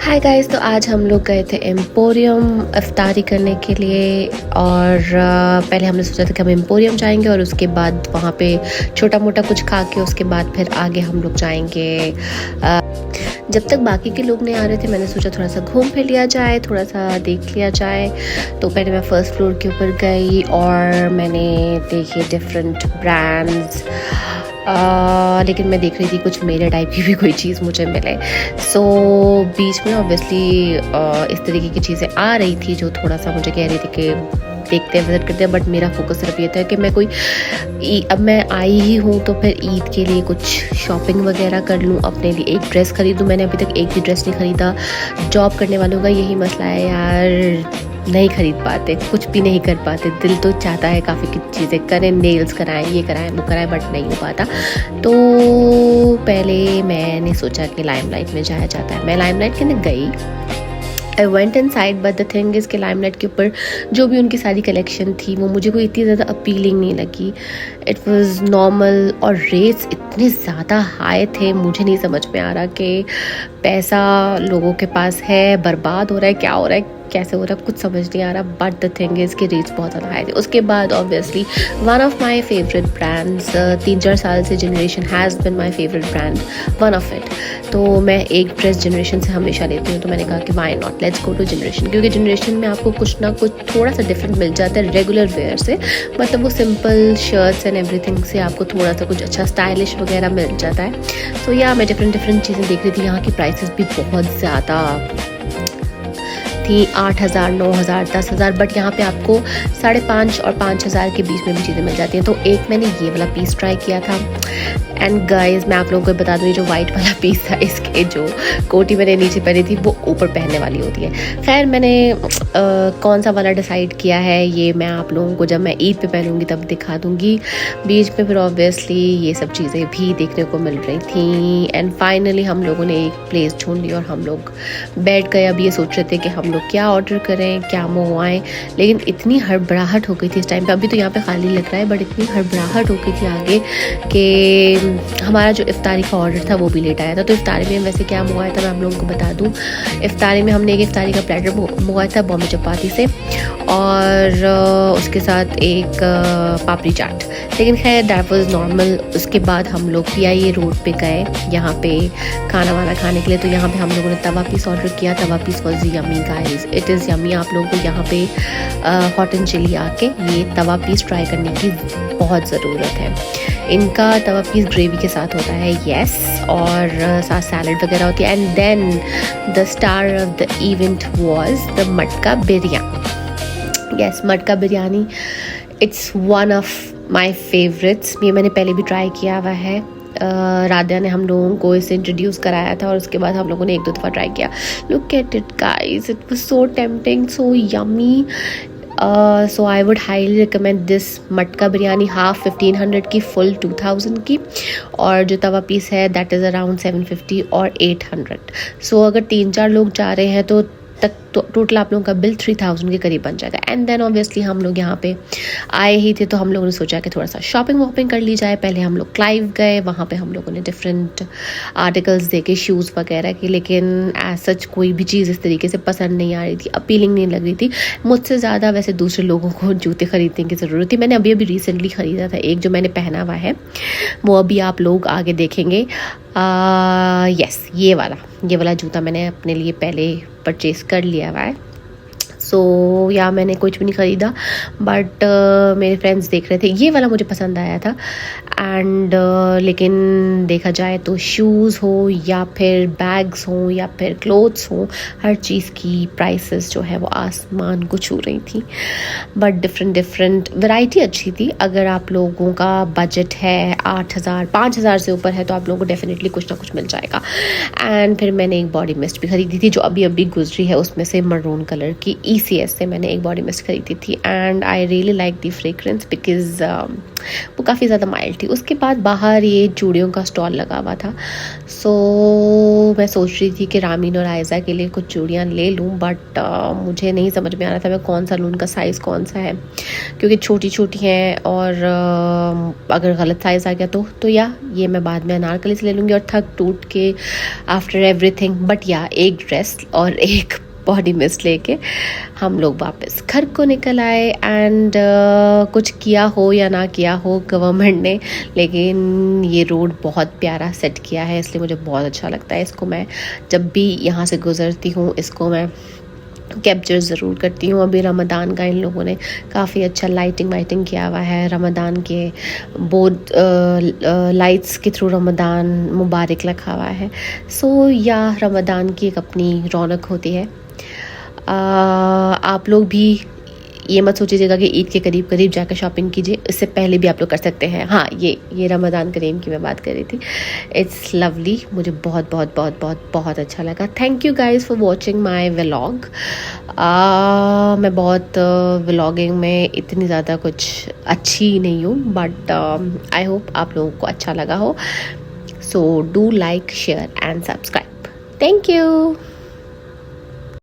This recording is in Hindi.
हाय गाइस, तो आज हम लोग गए थे एम्पोरियम इफ्तारी करने के लिए। और पहले हमने सोचा था कि हम एम्पोरियम जाएंगे और उसके बाद वहाँ पे छोटा मोटा कुछ खा के उसके बाद फिर आगे हम लोग जाएंगे। जब तक बाकी के लोग नहीं आ रहे थे मैंने सोचा थोड़ा सा घूम फिर लिया जाए, थोड़ा सा देख लिया जाए। तो पहले मैं फ़र्स्ट फ्लोर के ऊपर गई और मैंने देखे डिफरेंट ब्रांड्स, लेकिन मैं देख रही थी कुछ मेरे टाइप की भी कोई चीज़ मुझे मिले। सो बीच में ऑब्वियसली इस तरीके की चीज़ें आ रही थी जो थोड़ा सा मुझे कह रही थी कि देखते हैं, विजिट करते हैं। बट मेरा फोकस सिर्फ ये था कि मैं अब मैं आई ही हूँ तो फिर ईद के लिए कुछ शॉपिंग वगैरह कर लूँ, अपने लिए एक ड्रेस खरीदूँ। मैंने अभी तक एक भी ड्रेस नहीं खरीदा। जॉब करने वालों का यही मसला है यार, नहीं खरीद पाते, कुछ भी नहीं कर पाते। दिल तो चाहता है काफ़ी कुछ चीज़ें करें, नेल्स कराएं, ये कराएं, वो कराएं, बट नहीं हो पाता। तो पहले मैंने सोचा कि लाइमलाइट में जाया जाता है। मैं लाइमलाइट के लिए गई, I went in side, but the thing is कि लाइमलाइट के ऊपर जो भी उनकी सारी कलेक्शन थी वो मुझे कोई इतनी ज़्यादा अपीलिंग नहीं लगी। इट वाज नॉर्मल और रेट्स इतने ज़्यादा हाई थे, मुझे नहीं समझ में आ रहा कि पैसा लोगों के पास है, बर्बाद हो रहा है, क्या हो रहा है, कैसे हो रहा है, कुछ समझ नहीं आ रहा। बट द थिंग इज़ कि रेट्स बहुत ज़्यादा हाई थे। उसके बाद obviously one of my favourite brands, 3-4 साल से generation has been my favourite brand, one of it. तो मैं एक ड्रेस जनरेशन से हमेशा लेती हूँ, तो मैंने कहा कि why not, let's go to generation. क्योंकि जनरेशन में आपको कुछ ना कुछ थोड़ा सा डिफरेंट मिल जाता है रेगुलर वेयर से। मतलब वो सिंपल शर्ट्स एंड एवरीथिंग से आपको थोड़ा सा कुछ अच्छा स्टाइलिश वगैरह मिल जाता है। सो या मैं डिफरेंट चीज़ें देख रही थी। यहाँ की प्राइसेस भी बहुत ज़्यादा थी, 8,000, 9,000, 10,000, बट यहाँ पे आपको 5,500 और 5,000 के बीच में भी चीज़ें मिल जाती हैं। तो एक मैंने ये वाला पीस ट्राई किया था। एंड गाइस मैं आप लोगों को बता दूँ, ये जो वाइट वाला पीस था, इसके जो कोटी मैंने नीचे पहनी थी वो ऊपर पहनने वाली होती है। खैर मैंने कौन सा वाला डिसाइड किया है ये मैं आप लोगों को जब मैं ईद पे पहनूंगी तब दिखा दूँगी। बीच में फिर ऑब्वियसली ये सब चीज़ें भी देखने को मिल रही थी। एंड फाइनली हम लोगों ने एक प्लेस ढूंढ ली और हम लोग बैठ गए। अब ये सोच रहे थे कि हम लोग क्या ऑर्डर करें, क्या मंगवाएं, लेकिन इतनी हड़बड़ाहट हो गई थी इस टाइम पे। अभी तो यहाँ पे खाली लग रहा है, बट इतनी हड़बड़ाहट हो गई थी आगे कि हमारा जो इफ्तारी का ऑर्डर था वो भी लेट आया था। तो इफ्तारी में वैसे क्या मंगवाया था मैं आप लोगों को बता दूं। इफ्तारी में हमने एक इफ्तारी का प्लेटर मंगवाया था बॉम्बे चपाती से, और उसके साथ एक पापड़ी चाट। लेकिन खैर दैट वाज नॉर्मल। उसके बाद हम लोग PIA रोड पे गए यहाँ पे खाना वाना खाने के लिए। तो यहाँ पे हम लोगों ने तवा पीस ऑर्डर किया। Tawa piece was yummy guys, it is yummy. आप लोगों को यहाँ पे हॉट एंड चिली आके ये तवा पीस ट्राई करने की बहुत ज़रूरत है। इनका तवा पीस ग्रेवी के साथ होता है, येस, और साथ सैलड वगैरह होती है। And then the star of the event was the matka biryani. Yes, matka biryani, it's one of my favourites. ये मैंने पहले भी ट्राई किया हुआ है। राधा ने हम लोगों को इसे इंट्रोड्यूस कराया था और उसके बाद हम लोगों ने 1-2 दफ़ा ट्राई किया। Look at it guys, it was so tempting, so yummy. So I would highly recommend this मटका बिरयानी। हाफ 1,500 की, फुल 2,000 की, और जो तवा पीस है दैट इज़ अराउंड 750 और 800। सो अगर 3-4 लोग जा रहे हैं तो टोटल आप लोगों का बिल 3,000 के करीब बन जाएगा। एंड देन ऑब्वियसली हम लोग यहाँ पे आए ही थे तो हम लोगों ने सोचा कि थोड़ा सा शॉपिंग वॉपिंग कर ली जाए। पहले हम लोग क्लाइव गए, वहाँ पे हम लोगों ने डिफरेंट आर्टिकल्स देखे, शूज़ वगैरह की। लेकिन एज सच कोई भी चीज़ इस तरीके से पसंद नहीं आ रही थी, अपीलिंग नहीं लग रही थी। मुझसे ज़्यादा वैसे दूसरे लोगों को जूते खरीदने की ज़रूरत थी। मैंने अभी रिसेंटली ख़रीदा था एक, जो मैंने पहना हुआ है वो अभी आप लोग आगे देखेंगे। यस, ये वाला जूता मैंने अपने लिए पहले परचेज़ कर लिया हुआ है। सो या मैंने कुछ भी नहीं ख़रीदा, बट मेरे फ्रेंड्स देख रहे थे, ये वाला मुझे पसंद आया था। एंड लेकिन देखा जाए तो शूज़ हो या फिर बैग्स हो या फिर क्लोथ्स हो, हर चीज़ की प्राइसेस जो है वो आसमान को छू रही थी। बट डिफरेंट वैरायटी अच्छी थी। अगर आप लोगों का बजट है 8,000, 5,000 से ऊपर है तो आप लोगों को डेफिनेटली कुछ ना कुछ मिल जाएगा। एंड फिर मैंने एक बॉडी मिस्ट भी खरीदी थी जो अभी गुजरी है, उसमें से मरून कलर की। ECS से मैंने एक बॉडी मिस्ट खरीदी थी and I really like the fragrance because वो काफ़ी ज़्यादा माइल्ड थी। उसके बाद बाहर ये चूड़ियों का स्टॉल लगा हुआ था, सो मैं सोच रही थी कि रामीन और आयज़ा के लिए कुछ चूड़ियाँ ले लूँ, बट मुझे नहीं समझ में आ रहा था मैं कौन सा लूँ, उनका साइज़ कौन सा है, क्योंकि छोटी छोटी हैं और अगर गलत साइज़ आ गया तो या ये मैं बाद में अनारकली से ले लूँगी और थक टूट के आफ्टर एवरीथिंग। बट या एक ड्रेस और एक बॉडी मिस्ट लेके हम लोग वापस घर को निकल आए एंड कुछ किया हो या ना किया हो गवर्नमेंट ने, लेकिन ये रोड बहुत प्यारा सेट किया है, इसलिए मुझे बहुत अच्छा लगता है। इसको मैं जब भी यहाँ से गुजरती हूँ इसको मैं कैप्चर ज़रूर करती हूँ। अभी रमज़ान का इन लोगों ने काफ़ी अच्छा लाइटिंग वाइटिंग किया हुआ है, रमज़ान के बोर्ड लाइट्स के थ्रू रमज़ान मुबारक लिखा हुआ है। सो या रमज़ान की एक अपनी रौनक होती है। आप लोग भी ये मत सोचिएगा कि ईद के करीब करीब जाकर शॉपिंग कीजिए, इससे पहले भी आप लोग कर सकते हैं। हाँ, ये रमज़ान करीम की मैं बात कर रही थी। इट्स लवली, मुझे बहुत बहुत बहुत बहुत बहुत अच्छा लगा। Thank you guys for watching my vlog. मैं बहुत व्लॉगिंग में इतनी ज़्यादा कुछ अच्छी नहीं हूँ, बट आई होप आप लोगों को अच्छा लगा हो। So do like, share and subscribe. Thank you.